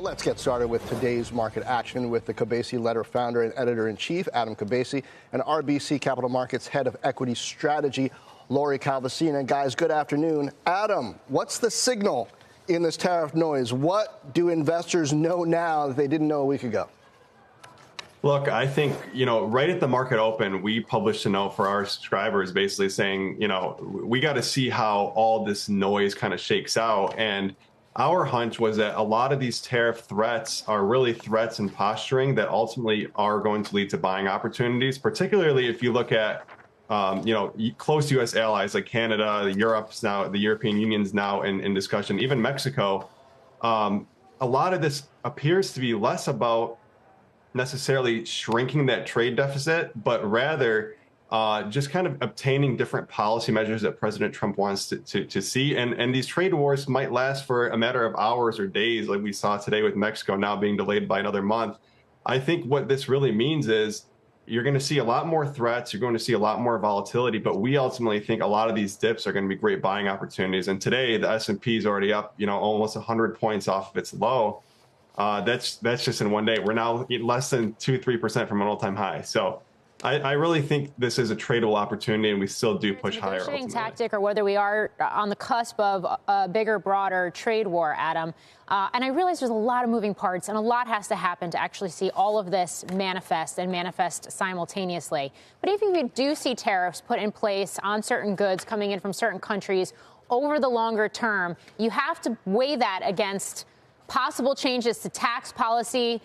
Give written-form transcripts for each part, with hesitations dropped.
Well, let's get started with today's market action with the Kobeissi Letter founder and editor-in-chief, Adam Kobeissi, and RBC Capital Markets head of equity strategy, Lori Calvasina. Guys, good afternoon. Adam, what's the signal in this tariff noise? What do investors know now that they didn't know a week ago? Look, I think, right at the market open, we published a note for our subscribers basically saying, we got to see how all this noise kind of shakes out. And our hunch was that a lot of these tariff threats are really threats and posturing that ultimately are going to lead to buying opportunities, particularly if you look at, close U.S. allies like Canada, Europe's now, the European Union's now in discussion, even Mexico. A lot of this appears to be less about necessarily shrinking that trade deficit, but rather just kind of obtaining different policy measures that President Trump wants to see. And these trade wars might last for a matter of hours or days, like we saw today with Mexico now being delayed by another month. I think what this really means is you're going to see a lot more threats. You're going to see a lot more volatility. But we ultimately think a lot of these dips are going to be great buying opportunities. And today, the S&P is already up, almost 100 points off of its low. That's just in one day. We're now less than 2-3% from an all-time high. So I really think this is a tradable opportunity, and we still do push higher. Negotiating tactic, or whether we are on the cusp of a bigger, broader trade war, Adam. And I realize there's a lot of moving parts, and a lot has to happen to actually see all of this manifest and manifest simultaneously. But if you do see tariffs put in place on certain goods coming in from certain countries over the longer term, you have to weigh that against possible changes to tax policy,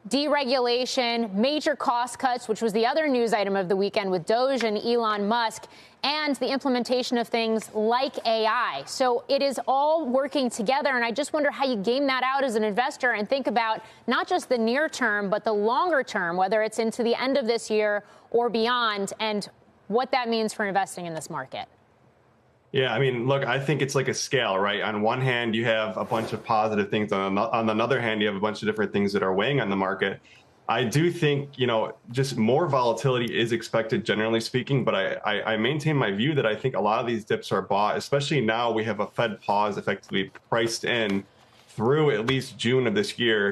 deregulation, major cost cuts, which was the other news item of the weekend with Doge and Elon Musk, and the implementation of things like AI. So it is all working together, and I just wonder how you game that out as an investor and think about not just the near term, but the longer term, whether it's into the end of this year or beyond, and what that means for investing in this market. Yeah, I mean, look, I think it's like a scale, right? On one hand, you have a bunch of positive things. On another hand, you have a bunch of different things that are weighing on the market. I do think, just more volatility is expected, generally speaking. But I maintain my view that I think a lot of these dips are bought, especially now we have a Fed pause effectively priced in through at least June of this year.